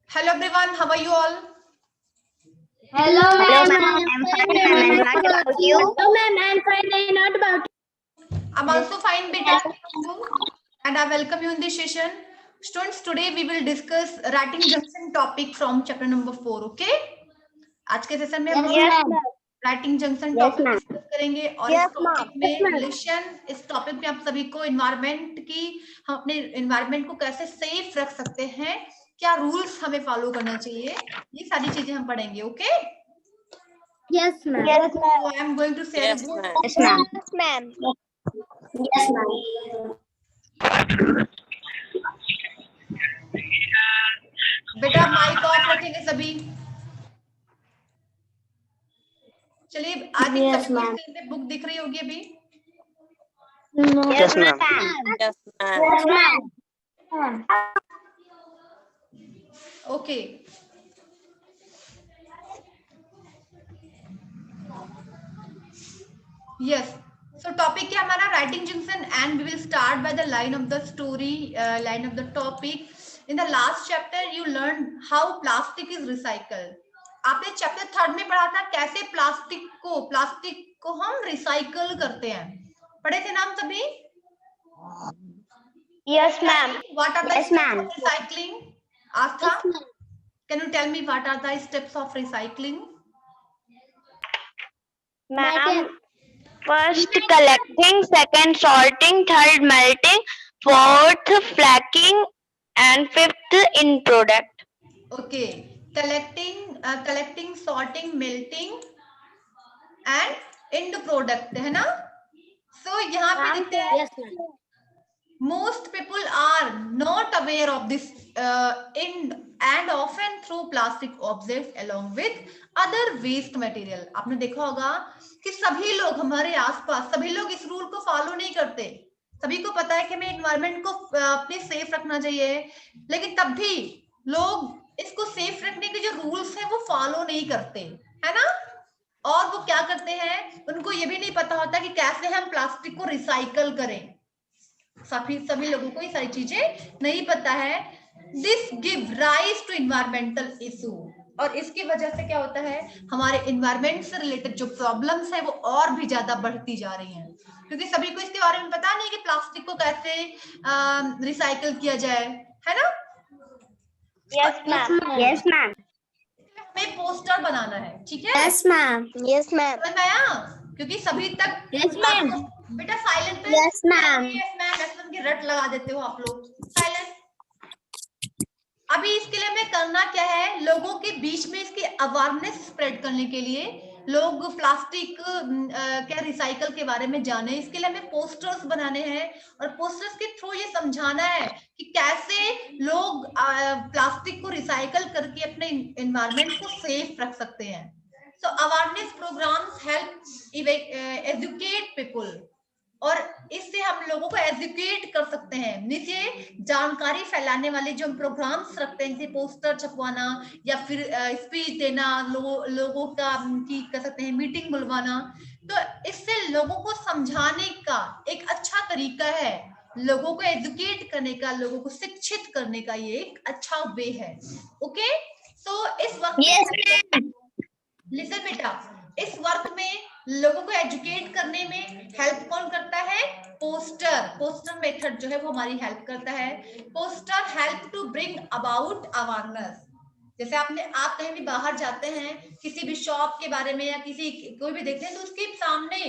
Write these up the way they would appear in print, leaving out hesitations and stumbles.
Hello everyone, how are you all? Hello, Hello, ma'am. ma'am. I'm fine, ma'am. And what about you? Hello, ma'am. I'm fine. And not about I'm also fine, beta. And I welcome you in this session. Students, today we will discuss writing junction topic from chapter number 4, okay? आज के session में हम Yes, ma'am. Writing junction Yes, topic ma'am. Discuss करेंगे और Yes, इस topic ma'am. में Yes, ma'am. Listen इस topic में आप सभी को एनवायरनमेंट की हम अपने एनवायरनमेंट को कैसे सेफ रख सकते हैं, क्या रूल्स हमें फॉलो करना चाहिए, ये सारी चीजें हम पढ़ेंगे, okay? Yes, ma'am. Yes, So I am going to share Yes, this. ma'am. yes, ma'am. Yes, ma'am. Yes, ma'am. बेटा माइक ऑफ रखेंगे सभी। चलिए आई थिंक Yes, सभी को ma'am. स्क्रीन पे बुक दिख रही होगी अभी। Yes, ma'am. Yes, ma'am. Yes, ma'am. Okay yes so topic क्या हमारा writing junction and we will start by the line of the story, line of the topic. In the last chapter you learn how plastic is recycle. आपने chapter 3 में पढ़ा था कैसे plastic को हम recycle करते हैं, पढ़े थे नाम सभी? Yes, ma'am. What are the Yes, steps ma'am. of recycling? Astha, can you tell me what are the steps of recycling? Ma'am. First, collecting. Second, sorting. Third, melting. Fourth, flacking. And fifth, in product. Okay, collecting, sorting, melting and end product है ना? So यहाँ पे देखते हैं Yes, ma'am. most people are not aware of this end and often throw plastic objects along with other waste material। आपने देखा होगा कि सभी लोग हमारे आसपास सभी लोग इस रूल को फॉलो नहीं करते। सभी को पता है कि हमें एनवायरनमेंट को अपने सेफ रखना चाहिए, लेकिन तब भी लोग इसको सेफ रखने के जो रूल्स हैं वो फॉलो नहीं करते, है ना? और वो क्या करते हैं, उनको ये भी नहीं पता होता कि कैसे हम प्लास्टिक को रिसाइकल करें। सभी लोगों को ये सारी चीजें नहीं पता है। This give rise to environmental issue, और इसकी वजह से क्या होता है, हमारे इन्वायरमेंट से रिलेटेड जो प्रॉब्लम्स है वो और भी ज्यादा बढ़ती जा रही हैं, क्योंकि सभी को इसके बारे में पता नहीं कि प्लास्टिक को कैसे रिसाइकल किया जाए, है ना? Yes, ma'am. Yes, ma'am. हमें पोस्टर बनाना है, ठीक है? Yes, ma'am. Yes, ma'am. समझ में आया? क्योंकि सभी तक Yes, ma'am. बेटा साइलेंट पे Yes, ma'am. Yes ma'am ma'am की रट लगा देते हो आप लोग। साइलेंट। अभी इसके लिए हमें करना क्या है, लोगों के बीच में इसकी अवेयरनेस स्प्रेड करने के लिए लोग प्लास्टिक क्या रिसाइकल के बारे में जाने, इसके लिए हमें पोस्टर्स बनाने हैं और पोस्टर्स के थ्रू ये समझाना है कि कैसे लोग प्लास्टिक को रिसाइकल करके अपने एनवायरनमेंट को सेफ रख सकते हैं। So awareness programs help educate people, और इससे हम लोगों को एजुकेट कर सकते हैं। नीचे जानकारी फैलाने वाले जो हम प्रोग्राम्स रखते हैं, जैसे पोस्टर छपवाना या फिर स्पीच देना, लोगों का की कर सकते हैं मीटिंग बुलवाना, तो इससे लोगों को समझाने का एक अच्छा तरीका है, लोगों को एजुकेट करने का, लोगों को शिक्षित करने का ये एक अच्छा वे है। ओके, तो इस वक्त Yes, लिसन बेटा, इस वर्क में लोगों को एजुकेट करने में हेल्प कौन करता है? पोस्टर मेथड जो है वो हमारी हेल्प करता है। Poster help to bring about awareness. जैसे आप कहीं भी बाहर जाते हैं, किसी भी शॉप के बारे में या कोई भी देखते हैं, तो उसके सामने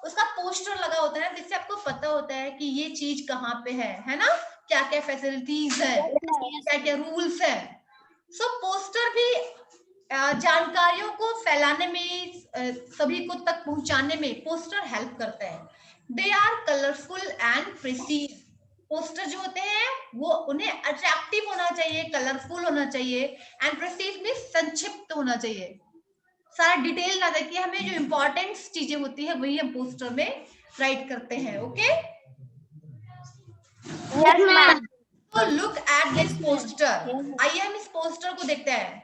उसका पोस्टर लगा होता है, जिससे आपको पता होता है कि ये चीज कहाँ पे है ना? क्या क्या फैसिलिटीज है, क्या क्या रूल्स है। सो पोस्टर भी जानकारियों को फैलाने में, सभी को तक पहुंचाने में पोस्टर हेल्प करता है। They are colourful and precise. Poster जो होते हैं वो उन्हें अट्रैक्टिव होना चाहिए, कलरफुल होना चाहिए, एंड प्रिसीज में संक्षिप्त होना चाहिए, सारा डिटेल ना देखिए, हमें जो इंपॉर्टेंट चीजें होती है वही हम पोस्टर में राइट करते हैं। Okay, Yes, ma'am. तो लुक एट दिस पोस्टर। आइए हम इस पोस्टर को देखते हैं।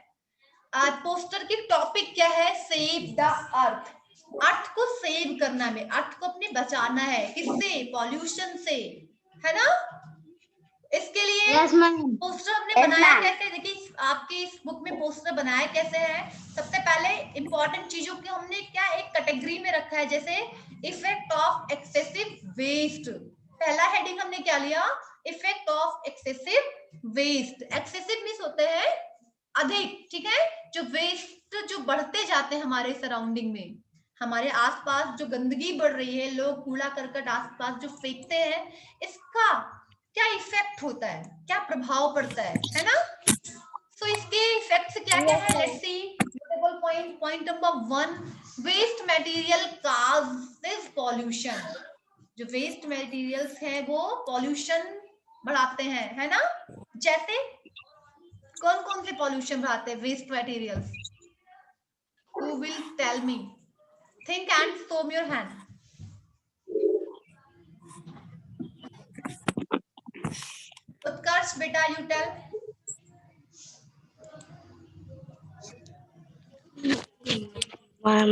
पोस्टर की टॉपिक क्या है? सेव द अर्थ। अर्थ को सेव करना है, अर्थ को अपने बचाना है, किससे? पॉल्यूशन से, है ना? इसके लिए Yes, ma'am. पोस्टर हमने Yes, बनाया ma'am. कैसे, देखिए आपके इस बुक में पोस्टर बनाया कैसे है। सबसे पहले इंपॉर्टेंट चीजों को हमने क्या एक कैटेगरी में रखा है, जैसे इफेक्ट ऑफ एक्सेसिव वेस्ट। पहला हेडिंग हमने क्या लिया, effect of excessive waste. Excessive means होते हैं अधिक, ठीक है, जो वेस्ट जो बढ़ते जाते हैं हमारे सराउंडिंग में, हमारे आसपास जो गंदगी बढ़ रही है, लोग कूड़ा करकट आसपास जो फेंकते हैं, इसका क्या इफेक्ट होता है, क्या प्रभाव पड़ता है ना। सो इसके इफेक्ट्स क्या क्या है, let's see. Notable point, point number 1, waste material causes pollution. जो वेस्ट मटेरियल्स है वो पॉल्यूशन बढ़ाते हैं, है ना। जैसे कौन कौन से पॉल्यूशन बढ़ाते हैं waste materials, who will tell me, think and show me your hand. Utkarsh बेटा you tell. Ma'am,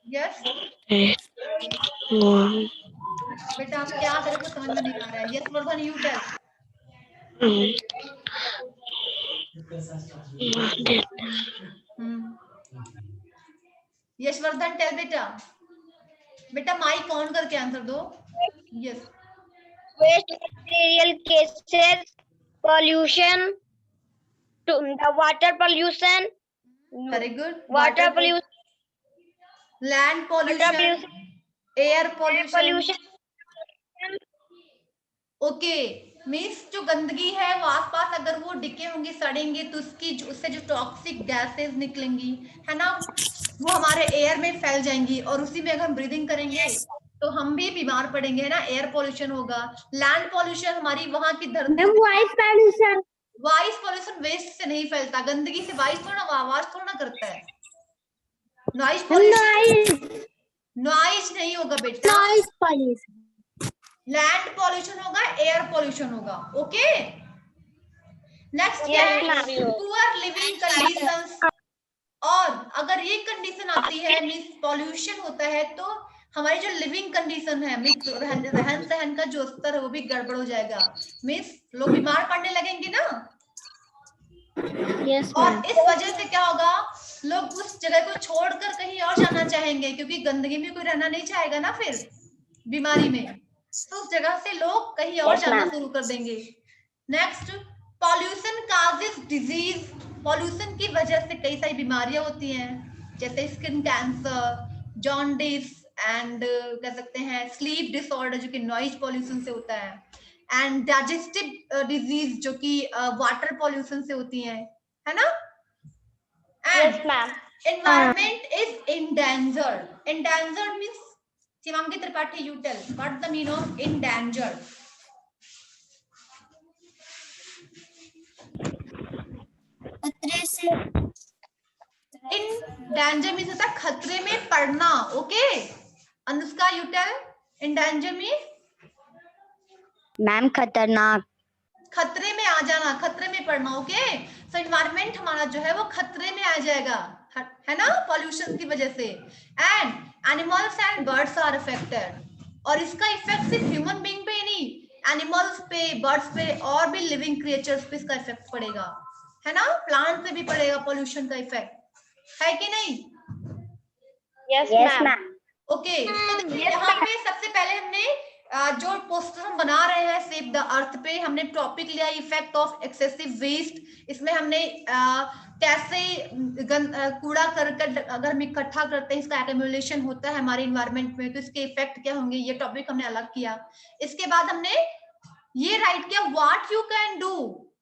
yes ma'am, बेटा आप क्या तेरे को समझ में नहीं आ रहा है, yes Vardhan you tell. Yashvardhan tell बेटा। बेटा माइक ऑन करके आंसर दो। Yes Waste material cases pollution to the water pollution, very good. water pollution, land water pollution, pollution, air air pollution. pollution. Okay, means जो गंदगी है वो आसपास अगर वो डिके होंगी, सड़ेंगे, तो उससे जो टॉक्सिक गैसेस निकलेंगी, है ना, वो हमारे एयर में फैल जाएंगी, और उसी में अगर हम ब्रीदिंग करेंगे तो हम भी बीमार पड़ेंगे, है ना। एयर पॉल्यूशन होगा। लैंड पॉल्यूशन, हमारी वहां की धरती, Voice pollution. Voice pollution waste से नहीं फैलता, गंदगी से वॉइस थोड़ा आवाज थोड़ा करता है। नॉइज पॉल्यूशन, नॉइज नहीं होगा बेटा, Noise pollution. लैंड पॉल्यूशन होगा, एयर पॉल्यूशन होगा। ओके, नेक्स्ट क्या Yes, है, ma'am. Poor leaving conditions. और अगर ये कंडीशन आती है, मींस पॉल्यूशन होता है, तो हमारी जो लिविंग कंडीशन है, मींस रहन सहन का जो स्तर है वो भी गड़बड़ हो जाएगा, मींस लोग बीमार पड़ने लगेंगे ना। Yes, और ma'am. इस वजह से क्या होगा, लोग उस जगह को छोड़कर कहीं और जाना चाहेंगे, क्योंकि गंदगी में कोई रहना नहीं चाहेगा ना फिर बीमारी में, तो उस जगह से लोग कहीं और Yes, जाना ma'am. शुरू कर देंगे। Next, pollution causes disease. Pollution की वजह से कई सारी बीमारियां होती हैं, जैसे स्किन कैंसर, जॉन्डिस, एंड कह सकते हैं स्लीप डिसऑर्डर, जो कि नॉइज पॉल्यूशन से होता है, एंड डाइजेस्टिव डिजीज, जो कि वाटर पॉल्यूशन से होती है ना। Yes, and ma'am. environment is endangered. Endangered means, Shivangi Tripathi you tell what the meaning of endangered. खतरे से. in danger means होता है खतरे में पड़ना। Okay, Anushka you tell in danger means ma'am खतरनाक. खतरे में आ जाना, खतरे में पड़ना। ओके, सो एनवायरमेंट हमारा जो है वो खतरे में आ जाएगा, है ना, पॉल्यूशन की वजह से। And animals and birds are affected, और इसका इफेक्ट सिर्फ ह्यूमन बीइंग पे ही नहीं, एनिमल्स पे, बर्ड्स पे, और भी लिविंग क्रिएचर्स पे इसका इफेक्ट पड़ेगा, है ना, प्लांट पे भी पड़ेगा पॉल्यूशन का इफेक्ट, है कि नहीं। Yes, ma'am. ओके, तो देखिए यहाँ पे सबसे पहले हमने जो पोस्टर हम बना रहे हैं सेव द अर्थ पे, हमने टॉपिक लिया इफेक्ट ऑफ एक्सेसिव वेस्ट। इसमें हमने कैसे कूड़ा करकट अगर हम इकट्ठा करते हैं, इसका एक्यूमुलेशन होता है हमारे इन्वायरमेंट में, तो इसके इफेक्ट क्या होंगे, ये टॉपिक हमने अलग किया। इसके बाद हमने ये राइट किया, what you can do,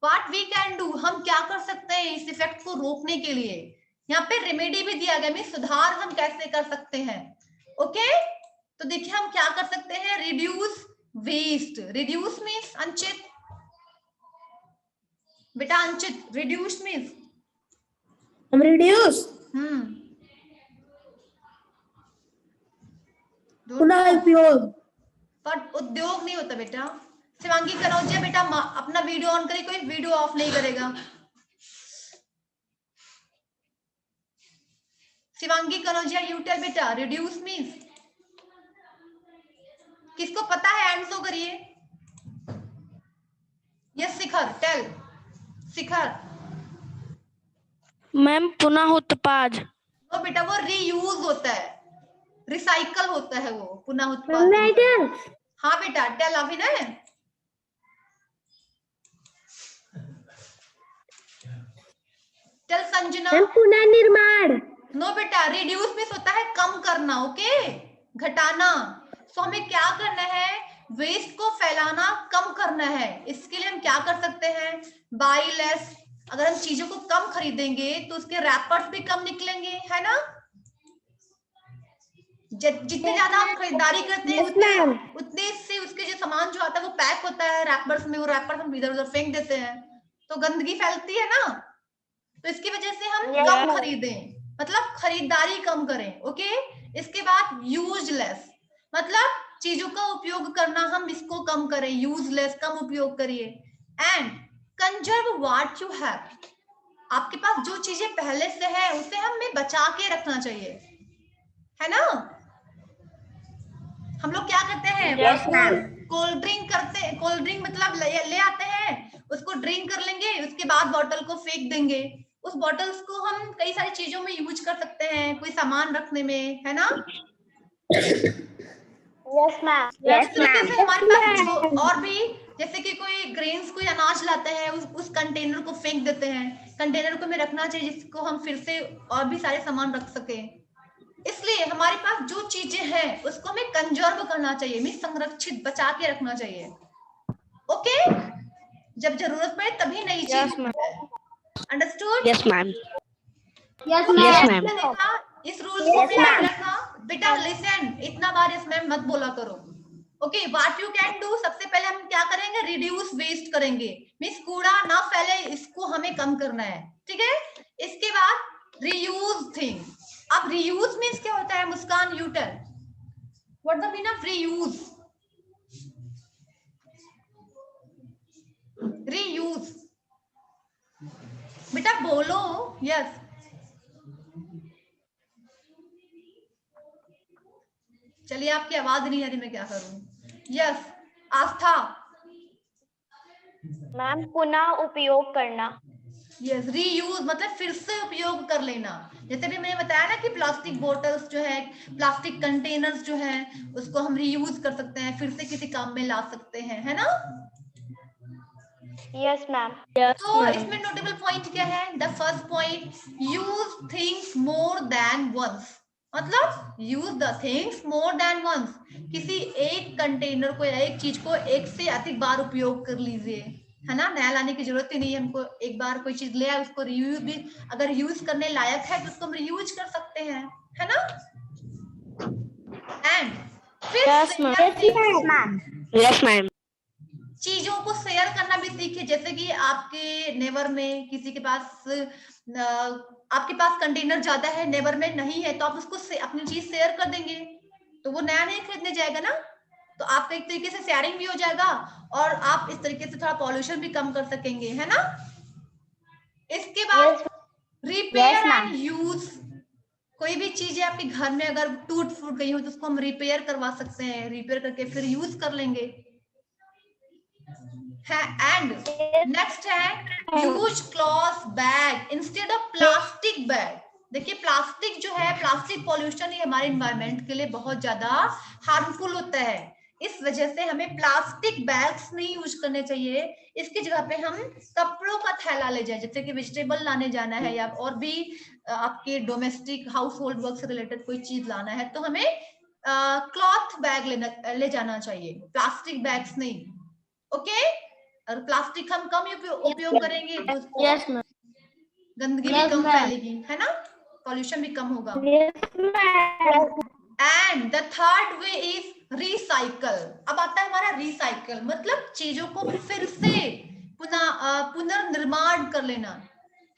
what we can do, हम क्या कर सकते हैं इस इफेक्ट को रोकने के लिए। यहाँ पे रेमेडी भी दिया गया, मीन सुधार हम कैसे कर सकते हैं। ओके, तो देखिए हम क्या कर सकते हैं, reduce waste. Reduce means Anchit, बेटा अंचित, रिड्यूस मीन्स रिड्यूस. पुनः उपयोग. पर उद्योग नहीं होता बेटा। शिवांगी कनौजिया बेटा अपना वीडियो ऑन करे, कोई वीडियो ऑफ नहीं करेगा। शिवांगी कनौजिया यू टेल बेटा, रिड्यूस मीन्स किसको पता है? हैंड शो करिए। यस शिखर, टेल। शिखर। मैम पुनः उत्पाद। वो बेटा वो रीयूज होता है, रिसाइकल होता है वो पुनः उत्पादन। हाँ बेटा टेल अभिनय। टेल संजना। पुनर्निर्माण। नो बेटा रिड्यूस मीन्स होता है कम करना, ओके, घटाना। सो हमें क्या करना है? वेस्ट को फैलाना कम करना है। इसके लिए हम क्या कर सकते हैं? Buy less. अगर हम चीजों को कम खरीदेंगे तो उसके रैपर्स भी कम निकलेंगे, है ना? जितने ज्यादा हम खरीदारी करते हैं उतने से उसके जो सामान जो आता है वो पैक होता है रैपर्स में, वो रैपर्स हम इधर उधर फेंक देते हैं तो गंदगी फैलती है ना। तो इसकी वजह से हम कम खरीदें, मतलब खरीदारी कम करें, ओके। इसके बाद यूजलेस, मतलब चीजों का उपयोग करना हम इसको कम करें, यूजलेस कम उपयोग करिए। And conserve what you have, आपके पास जो चीजें पहले से है उसे हमें बचा के रखना चाहिए, है ना। हम लोग क्या करते हैं? कोल्ड ड्रिंक करते हैं, कोल्ड ड्रिंक मतलब ले आते हैं, उसको ड्रिंक कर लेंगे, उसके बाद बॉटल को फेंक देंगे। उस बॉटल्स को हम कई सारी चीजों में यूज कर सकते हैं, कोई सामान रखने में, है ना। Yes ma'am. इस तरीके से हमारे पास जो और भी, जैसे कि कोई ग्रेन्स, कोई अनाज लाते हैं, उस कंटेनर को फेंक देते हैं, कंटेनर को हमें रखना चाहिए जिसको हम फिर से और भी सारे सामान रख सके। इसलिए हमारे पास जो चीजें हैं उसको हमें कंजर्व करना चाहिए, मींस संरक्षित, बचा के रखना चाहिए, ओके। जब जरूरत पड़े तभी नई चीज। Understood? Yes ma'am. Yes ma'am. इस रूल्स को ध्यान रखना बेटा। लिसन, इतना बार यस मैम मत बोला करो, okay. What you can do, सबसे पहले हम क्या करेंगे? रिड्यूस वेस्ट करेंगे, मींस कूड़ा ना फैले, इसको हमें कम करना है, ठीक है। इसके बाद रीयूज थिंग। अब रीयूज मींस क्या होता है? Muskan you tell, what the mean of reuse? Reuse बेटा बोलो। यस चलिए, आपकी आवाज नहीं आ रही, मैं क्या करूं। यस आस्था। मैम पुनः उपयोग करना। यस रीयूज मतलब फिर से उपयोग कर लेना। जैसे भी मैंने बताया ना कि प्लास्टिक बोतल्स जो है, प्लास्टिक कंटेनर्स जो है, उसको हम रीयूज कर सकते हैं, फिर से किसी काम में ला सकते हैं, है ना। Yes ma'am. तो इसमें नोटेबल पॉइंट क्या है? The first point, use things more than once, मतलब use the things more than once, किसी एक कंटेनर को या एक चीज को एक से अधिक बार उपयोग कर लीजिए, है ना। नया लाने की जरूरत ही नहीं है हमको। एक बार कोई चीज ले आए उसको रीयूज भी, अगर यूज करने लायक है तो उसको हम रीयूज कर सकते हैं, है ना। And yes ma'am. चीजों को शेयर करना भी सीखे। जैसे कि आपके नेबर में किसी के पास, आपके पास कंटेनर ज्यादा है, नेबर में नहीं है, तो आप उसको अपनी चीज शेयर कर देंगे तो वो नया नहीं खरीदने जाएगा ना। तो आपका एक तरीके से शेयरिंग भी हो जाएगा और आप इस तरीके से थोड़ा पॉल्यूशन भी कम कर सकेंगे, है ना। इसके बाद रिपेयर एंड यूज। कोई भी चीज है आपके घर में अगर टूट फूट गई हो तो उसको हम रिपेयर करवा सकते हैं, रिपेयर करके फिर यूज कर लेंगे, है। एंड नेक्स्ट है use cloth bag instead of plastic bag. देखिए प्लास्टिक जो है, प्लास्टिक पॉल्यूशन ही हमारे एनवायरनमेंट के लिए बहुत ज्यादा हार्मफुल होता है। इस वजह से हमें प्लास्टिक बैग्स नहीं यूज करने चाहिए। इसकी जगह पे हम कपड़ों का थैला ले जाए, जैसे कि वेजिटेबल लाने जाना है या और भी आपके डोमेस्टिक हाउस होल्ड वर्क से रिलेटेड कोई चीज लाना है तो हमें क्लॉथ बैग ले जाना चाहिए, प्लास्टिक बैग्स नहीं, ओके। और प्लास्टिक हम कम उपयोग करेंगे तो गंदगी भी कम फैलेगी, है ना, पॉल्यूशन भी कम होगा। And the third way is recycle. अब आता है हमारा रिसाइकल, मतलब चीजों को फिर से पुनर्निर्माण कर लेना,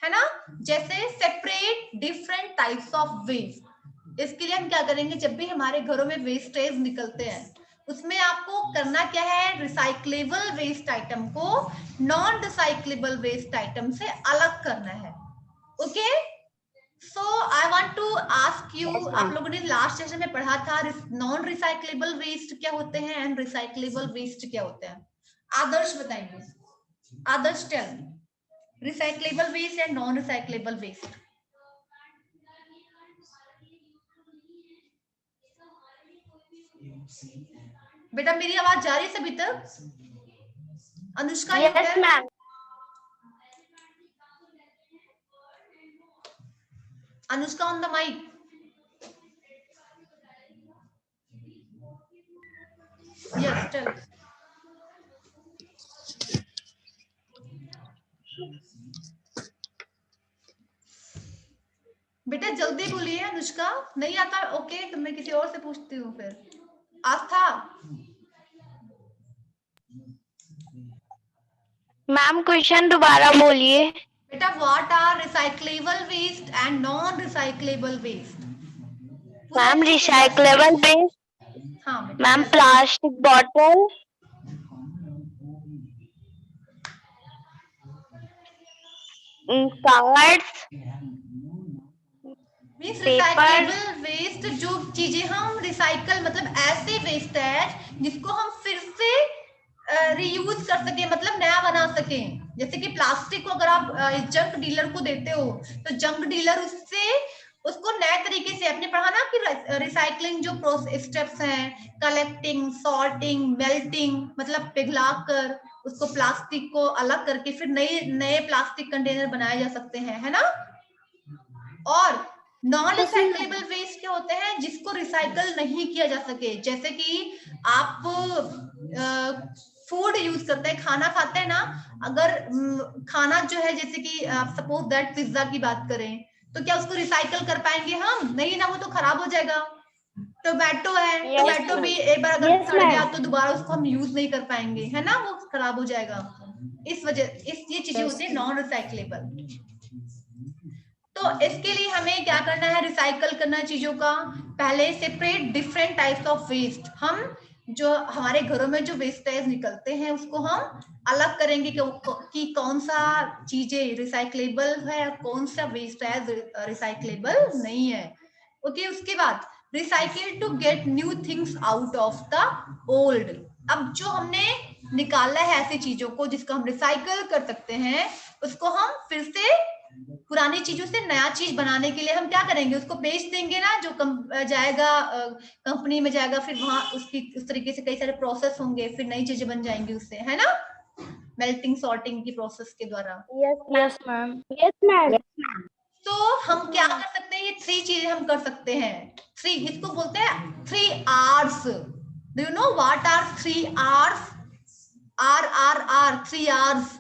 है ना। जैसे separate different types of waste. इसके लिए हम क्या करेंगे? जब भी हमारे घरों में वेस्टेज निकलते हैं उसमें आपको करना क्या है? रिसाइक्लेबल वेस्ट आइटम को नॉन रिसाइक्लेबल वेस्ट आइटम से अलग करना है, okay. So I want to ask you, आप लोगों ने लास्ट सेशन में पढ़ा था नॉन रिसाइक्लेबल वेस्ट क्या होते हैं एंड रिसाइक्लेबल वेस्ट क्या होते हैं? आदर्श बताएंगे। Adarsh tell recyclable waste and non recyclable waste. बेटा मेरी आवाज जा रही है सभी तक? Anushka Yes, ma'am. Anushka on the mic. Yes tell. बेटा जल्दी बोलिए अनुष्का, नहीं आता ओके तो मैं किसी और से पूछती हूँ फिर। आस्था। मैम क्वेश्चन दोबारा बोलिए। बेटा what are recyclable waste and non recyclable waste? Ma'am recyclable waste, हाँ ma'am plastic bottle, cards, means recyclable waste जो चीजें हम रिसाइकल मतलब ऐसे वेस्ट है जिसको हम फिर से रीयूज कर सके, मतलब नया बना सके। जैसे कि प्लास्टिक को अगर आप जंक डीलर को देते हो तो जंक डीलर उससे उसको नए तरीके से, आपने पढ़ा ना कि रिसाइकलिंग जो प्रोसेस स्टेप्स हैं, कलेक्टिंग, सॉर्टिंग, मेल्टिंग, मतलब पिघलाकर उसको प्लास्टिक को अलग करके फिर नए प्लास्टिक कंटेनर बनाए जा सकते हैं, है ना। और नॉन रिसाइक्लेबल वेस्ट क्या होते हैं जिसको रिसाइकल नहीं किया जा सके, जैसे कि आप फूड यूज करते हैं, खाना खाते हैं ना, अगर खाना जो है जैसे कि सपोज दैट पिज्जा की बात करें तो क्या उसको रिसाइकल कर पाएंगे हम? नहीं ना, वो तो खराब हो जाएगा। टोमेटो है, टोमेटो भी एक बार अगर सड़ गया तो दोबारा उसको हम यूज नहीं कर पाएंगे, है ना, वो खराब हो जाएगा। इस वजह ये चीजें होती है नॉन रिसाइक्लेबल। तो इसके लिए हमें क्या करना है, रिसाइकल करना चीजों का। पहले separate different types of waste, हम जो हमारे घरों में जो वेस्टेज निकलते हैं उसको हम अलग करेंगे कि कौन सा चीजें रिसाइक्लेबल है और कौन सा वेस्टेज रिसाइक्लेबल नहीं है। ओके, उसके बाद recycle to get new things out of the old. अब जो हमने निकाला है ऐसी चीजों को जिसको हम रिसाइकल कर सकते हैं, उसको हम फिर से पुरानी चीजों से नया चीज बनाने के लिए हम क्या करेंगे, उसको बेच देंगे ना, जो जाएगा कंपनी में जाएगा, फिर वहां उसकी उस तरीके से कई सारे प्रोसेस होंगे, फिर नई चीजें बन जाएंगी उससे, है ना, मेल्टिंग सॉर्टिंग की प्रोसेस के द्वारा। Yes ma'am. Yes ma'am. तो हम क्या कर सकते हैं, ये 3 चीजें हम कर सकते हैं। 3, इसको बोलते हैं 3 R's। Do you know what are 3 R's? R 3 R's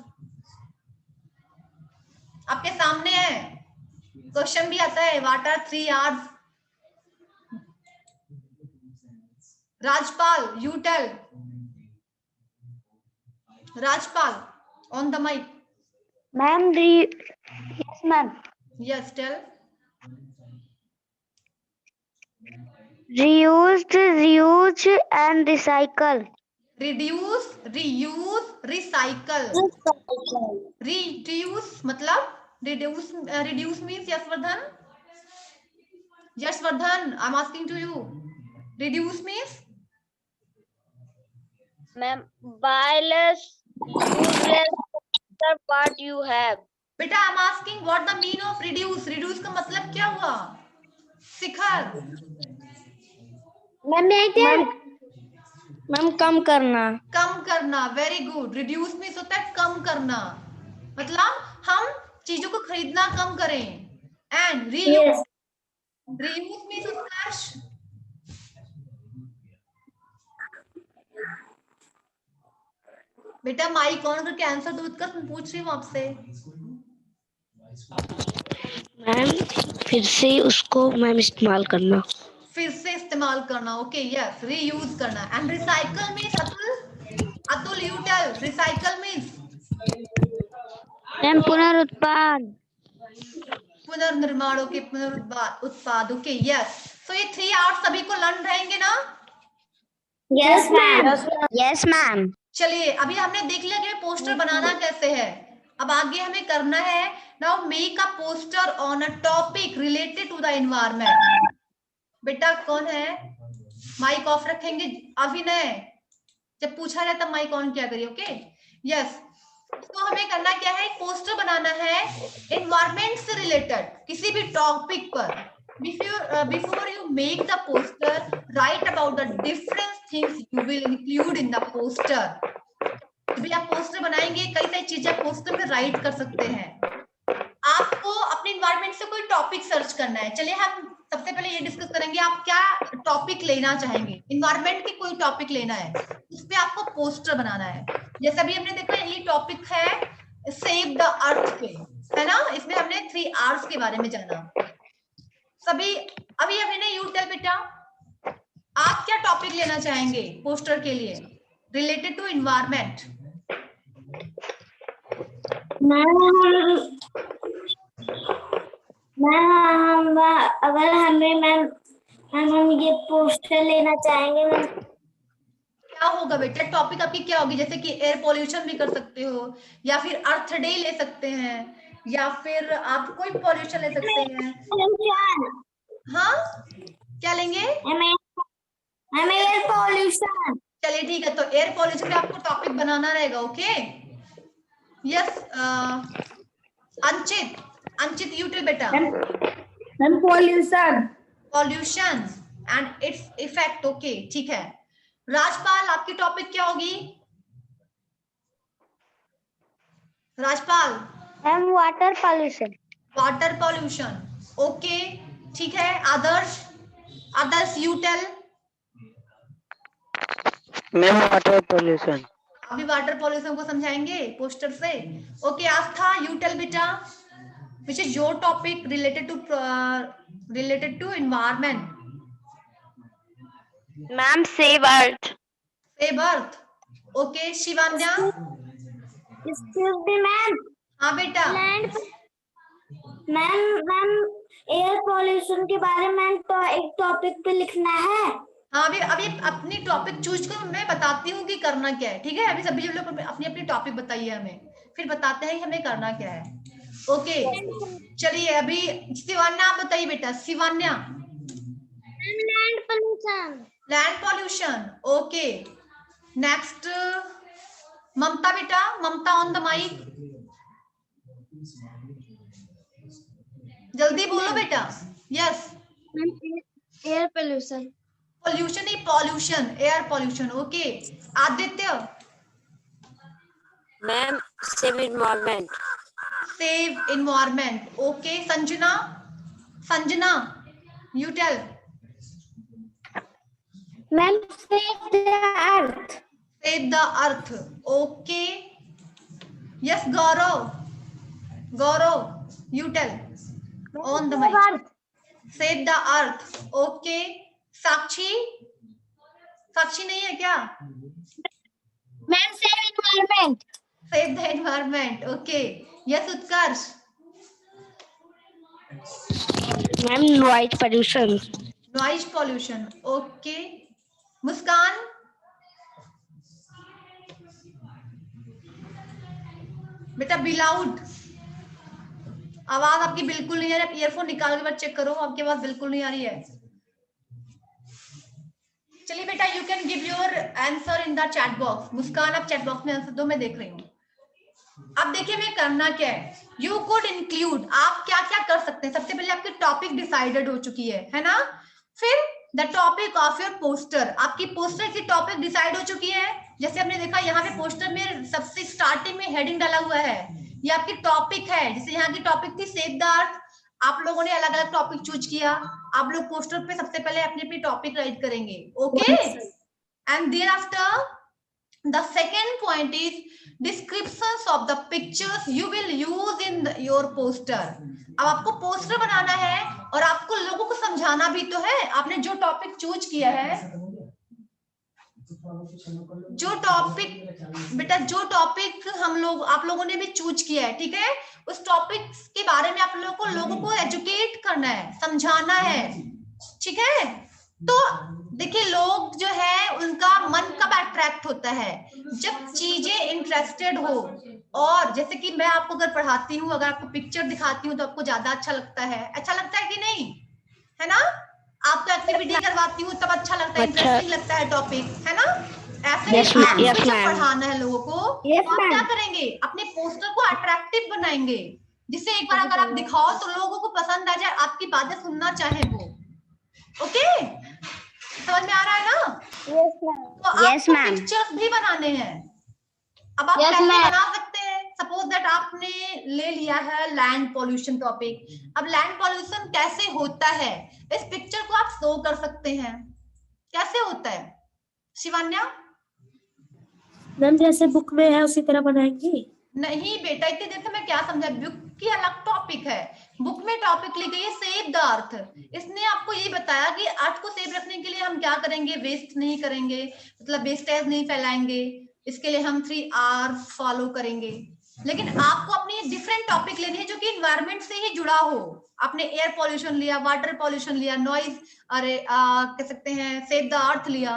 आपके सामने है, क्वेश्चन भी आता है, what are 3 R's? Rajpal, you tell. Rajpal on the mic. Ma'am yes ma'am. Yes tell. Reused, reuse and recycle. Reduce, reuse, recycle. Reduce मतलब reduce, reduce means Yashvardhan, Yashvardhan I am asking to you, reduce means Ma'am, buy less, use less, what you have. बेटा I am asking what the mean of reduce. Reduce का मतलब क्या हुआ शिखर? Ma'am कम करना। कम करना, very good. Reduce means होता है कम करना, मतलब हम चीजों को खरीदना कम करें। एंड रीयूज, रीयूज मीन्स उत्कर्ष। बेटा माइक ऑन करके आंसर दो, उत्कर्ष मैं पूछ रही हूँ आपसे। मैम फिर से उसको मैम इस्तेमाल करना। फिर से इस्तेमाल करना, ओके यस, रीयूज करना। And recycle means Atul, Atul you tell, recycle means ma'am पुनरुत्पाद। पुनर्निर्माण, ओके, पुनरुत्पाद, ओके यस। सो ये 3 R's सभी को लर्न रहेंगे ना? Yes, ma'am. Yes ma'am. चलिए अभी हमने देख लिया कि पोस्टर बनाना कैसे है। अब आगे हमें करना है now make a poster on a topic related to the environment. बेटा कौन है? माइक ऑफ रखेंगे। अभिनय, जब पूछा जाए तब माइक ऑन किया करिए। Okay, yes. तो हमें करना क्या है? पोस्टर बनाना है एनवायरमेंट से रिलेटेड किसी भी टॉपिक पर। Before you make the poster, right about the different things you will include in the poster. जब आप पोस्टर बनाएंगे, कई सारी चीजें पोस्टर में राइट कर सकते हैं। आपको अपने एनवायरमेंट से कोई टॉपिक सर्च करना है। चलिए हम सबसे पहले ये डिस्कस करेंगे आप क्या टॉपिक लेना चाहेंगे। एनवायरमेंट की कोई टॉपिक लेना है, उस पे आपको पोस्टर बनाना है। जैसे अभी हमने देखा ये टॉपिक है सेव द अर्थ पे, है ना। इसमें हमने 3 R's के बारे में जाना। सभी अभी हमने यू टेल बेटा, आप क्या टॉपिक लेना चाहेंगे पोस्टर के लिए रिलेटेड टू एनवायरमेंट? मैम अगर हमें मैम हम ये पोस्टर लेना चाहेंगे मैम। क्या होगा बेटा? टॉपिक आपकी क्या होगी? जैसे कि एयर पॉल्यूशन भी कर सकते हो, या फिर अर्थ डे ले सकते हैं, या फिर आप कोई पॉल्यूशन ले सकते हैं। हाँ, क्या लेंगे? हमें एयर पॉल्यूशन। चलिए ठीक है, तो एयर पॉल्यूशन पे आपको टॉपिक बनाना रहेगा। Okay, yes. Anchit you tell बेटा। Ma'am pollution and it's effect. Okay, ठीक है। राजपाल, आपकी टॉपिक क्या होगी? Rajpal? Ma'am water pollution. Water pollution, okay, ठीक है। Adarsh you tell. Ma'am water pollution. अभी वाटर पॉल्यूशन को समझाएंगे पोस्टर से। ओके, आस्था यू टेल बेटा, which is your topic related to environment. Ma'am save earth. Save earth, okay. Shivanya? Excuse me ma'am. हाँ बेटा। Ma'am air pollution के बारे में तो एक टॉपिक पे लिखना है। हाँ, अभी अपनी टॉपिक चूज कर मैं बताती हूँ कि करना क्या है। ठीक है, अभी सभी लोग अपनी अपनी टॉपिक बताइए हमें, फिर बताते हैं कि हमें करना क्या है। ओके, चलिए अभी शिवान्या आप बताइए बेटा। Shivanya? Land pollution. Land pollution, okay. Next Mamta बेटा। ममता ऑन द माइक, जल्दी बोलो बेटा। यस। Air pollution. पॉल्यूशन नहीं, pollution, air pollution, okay. Aditya? Ma'am save environment. Save environment, okay. Sanjana you tell. Ma'am save the earth. Save the earth, okay. Yes, Gaurav you tell on the mic. Save the earth, okay. Sakshi नहीं है क्या? Ma'am save environment. Save the environment, okay. Yes, Utkarsh? Ma'am noise pollution. Noise pollution, okay. Muskan? बेटा be loud, आवाज आपकी बिल्कुल नहीं आ रही। Earphone निकाल के बाद चेक करो, आपकी आवाज बिल्कुल नहीं आ रही है। चलिए बेटा, you can give your answer in the chat box. Muskan आप चैट बॉक्स में आंसर दो, मैं देख रही हूँ। अब देखिए हमें करना क्या है। यू कुड इंक्लूड, आप क्या क्या कर सकते हैं। सबसे पहले आपकी टॉपिक डिसाइडेड हो चुकी है ना। फिर the topic of your poster, आपकी पोस्टर की टॉपिक डिसाइड हो चुकी है। जैसे हमने देखा यहाँ पे पोस्टर में सबसे स्टार्टिंग में हेडिंग डाला हुआ है, ये आपकी टॉपिक है। जैसे यहाँ की टॉपिक थी सेव द अर्थ, आप लोगों ने अलग अलग टॉपिक चूज किया। आप लोग पोस्टर पे सबसे पहले अपनी अपनी टॉपिक राइट करेंगे, okay. And there after the second point is descriptions of the pictures you will use in your poster। अब आपको पोस्टर बनाना है और आपको लोगों को समझाना भी तो है। आपने जो टॉपिक चूज किया है, जो टॉपिक आप लोगों ने भी चूज किया है, ठीक है, उस टॉपिक के बारे में आप लोगों को एजुकेट करना है, समझाना है, ठीक है। तो देखिए लोग जो है उनका मन कब अट्रैक्ट होता है, जब चीजें इंटरेस्टेड हो, और जैसे कि मैं आपको अगर पढ़ाती हूँ, अगर आपको पिक्चर दिखाती हूँ तो आपको ज्यादा अच्छा लगता है कि नहीं, है ना? आपको एक्टिविटी करवाती हूँ तब अच्छा लगता है, अच्छा। इंटरेस्टिंग लगता है टॉपिक, है ना? ऐसे Yes, ही ma'am. आपको Yes, जब ma'am. पढ़ाना है लोगों को Yes, तो आप क्या ma'am. करेंगे, अपने पोस्टर को अट्रैक्टिव बनाएंगे, जिससे एक बार अगर आप दिखाओ तो लोगों को पसंद आ जाए, आपकी बातें सुनना चाहे वो। ओके, समझ में आ रहा है ना? Yes, ma'am. तो आपको पिक्चर्स भी बनाने हैं। अब आप Yes, कैसे ma'am. बना सकते हैं? सपोज दैट आपने ले लिया है लैंड पॉल्यूशन टॉपिक। अब लैंड पॉल्यूशन कैसे होता है, इस पिक्चर को आप शो कर सकते हैं। कैसे होता है शिवान्या? मैम जैसे बुक में है उसी तरह बनाएंगी। नहीं बेटा, इतनी देर से मैं क्या समझा, बुक की अलग टॉपिक है, बुक में टॉपिक ली गई है सेव द अर्थ। इसने आपको ये बताया कि अर्थ को सेव रखने के लिए हम क्या करेंगे, वेस्ट नहीं करेंगे, मतलब वेस्टेज नहीं फैलाएंगे, इसके लिए हम 3R फॉलो करेंगे। लेकिन आपको अपनी डिफरेंट टॉपिक लेनी है जो कि इन्वायरमेंट से ही जुड़ा हो। आपने एयर पॉल्यूशन लिया, वाटर पॉल्यूशन लिया, नॉइज, अरे कह सकते हैं सेव द अर्थ लिया,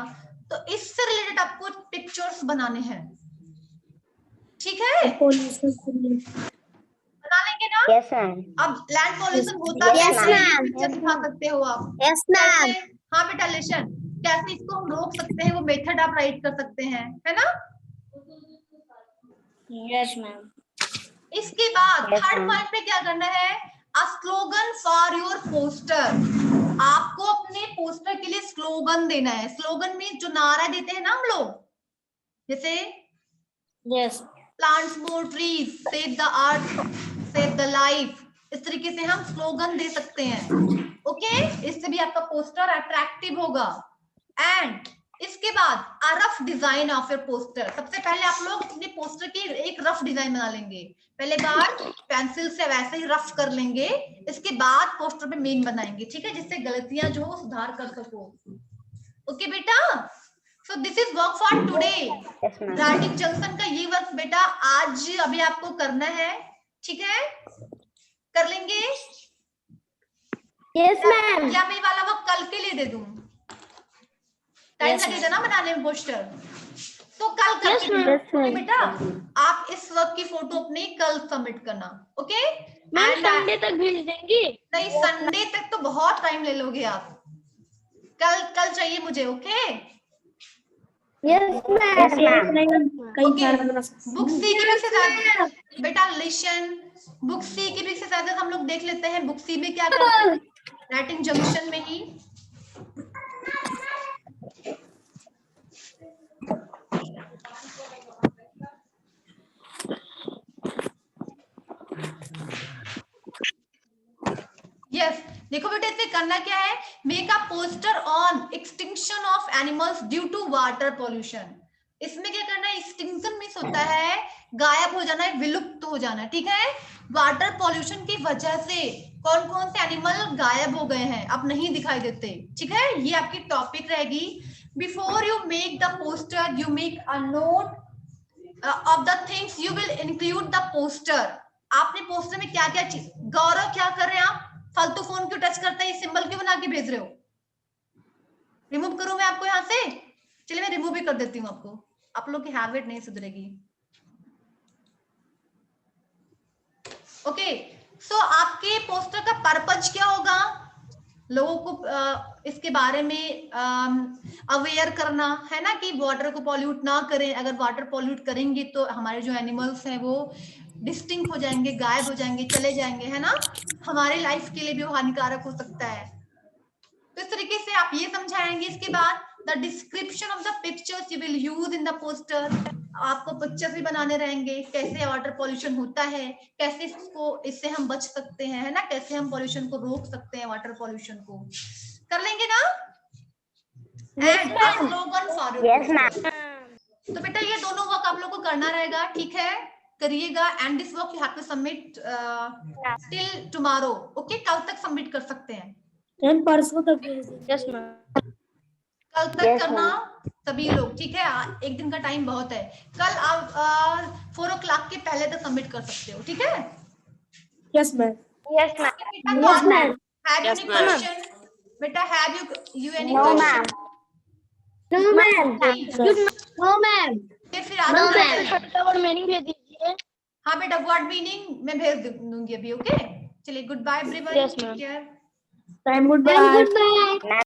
तो इससे रिलेटेड आपको पिक्चर्स बनाने हैं, ठीक है? बना लेंगे ना? Yes, ma'am. अब लैंड पॉल्यूशन होता Yes, कैसे है, ma'am. पिक्चर दिखा सकते हो आप। Yes, कैसे? हाँ बेटा लिशन, कैसे इसको हम रोक सकते हैं, वो मेथड आप राइट कर सकते हैं, है ना? Yes, ma'am. इसके बाद Yes, थर्ड ma'am. पॉइंट पे क्या करना है, a slogan for your poster. आपको अपने पोस्टर के लिए स्लोगन देना है। स्लोगन में जो नारा देते हैं ना हम लोग, जैसे Yes. Plants more trees, save the earth, save the life, इस तरीके से हम स्लोगन दे सकते हैं। ओके, इससे भी आपका पोस्टर अट्रैक्टिव होगा। एंड इसके बाद a rough design of your poster. सबसे पहले आप लोग अपने पोस्टर की एक रफ डिजाइन बना लेंगे। पहले बार पेंसिल से वैसे ही रफ कर लेंगे, इसके बाद पोस्टर पे मेन बनाएंगे, ठीक है, जिससे गलतियां जो हो सुधार कर सको। ओके बेटा, so this is work for today. Yes, ma'am. Writing junction का ये वर्क बेटा आज अभी आपको करना है, ठीक है? कर लेंगे? Yes, ma'am. या मैं ये वाला वर्क कल के लिए दे दूं? टाइम Yes, लगेगा ना बनाने में पोस्टर, तो कल करके देना। ओके बेटा, आप इस वर्क की फोटो अपनी कल सबमिट करना। ओके, मैम संडे तक भेज देंगी? नहीं, संडे तक तो बहुत टाइम ले लोगे आप, कल चाहिए मुझे। Okay, Yes, ma'am. बुक सी की भी एक्सरसाइज बेटा, लिशन बुक सी की भी एक्सरसाइज हम लोग देख लेते हैं। बुक सी में क्या करते हैं, राइटिंग जंक्शन में ही यस देखो बेटा, इससे करना क्या है, make a poster on extinction of animals due to water pollution. इसमें क्या करना है, एक्सटिंक्शन मींस होता है गायब हो जाना है, विलुप्त हो जाना, ठीक है? वाटर पॉल्यूशन की वजह से कौन कौन से एनिमल गायब हो गए हैं, अब नहीं दिखाई देते, ठीक है? ये आपकी टॉपिक रहेगी। Before you make the poster, you make a note of the things you will include the poster. आपने पोस्टर में क्या क्या चीज, गौरव क्या कर रहे हैं आप, फालतू फोन क्यों टच करते हैं, सिंबल क्यों बना के भेज रहे हो? रिमूव करूं मैं आपको यहाँ से? चलिए मैं रिमूव भी कर देती हूँ आपको, आप लोग की हैबिट नहीं सुधरेगी। ओके, सो आपके पोस्टर का पर्पज क्या होगा, लोगों को इसके बारे में अवेयर करना है ना, कि वाटर को पॉल्यूट ना करें। अगर वाटर पॉल्यूट करेंगे तो हमारे जो एनिमल्स हैं वो डिस्टिंक्ट हो जाएंगे, गायब हो जाएंगे, चले जाएंगे, है ना? हमारे लाइफ के लिए भी वो हानिकारक हो सकता है। तो इस तरीके से आप ये समझाएंगे। इसके बाद the description of the pictures you will use in the poster. आपको पिक्चर्स भी बनाने रहेंगे, कैसे वाटर पॉल्यूशन होता है, कैसे इससे हम बच सकते हैं, है ना, कैसे हम पॉल्यूशन को रोक सकते हैं, वाटर पॉल्यूशन को। कर लेंगे ना? And a slogan for your poster. तो बेटा ये दोनों वर्क आप लोग को करना रहेगा, ठीक है? करिएगा। And this work you have to submit till tomorrow. Okay, कल तक सबमिट कर सकते हैं, परसों तक भेज देंगे। Yes, ma'am. कल तक करना सभी लोग, ठीक है? एक दिन का टाइम बहुत है, कल आप 4 o'clock के पहले तक सबमिट कर सकते हो, ठीक है? Yes ma'am. Yes, ma'am. Yes, ma'am. Have Yes, any ma'am. question? Beta, have you any No, question? No, ma'am. नहीं। No, ma'am. फिर आज फटाफट मेरी भेज दीजिए। हाँ बेटा, वर्ड मीनिंग मैं भेज दूंगी अभी। ओके, चलिए, good bye everyone, Yes, take ma'am. Care. Time, goodbye. Ma'am, goodbye.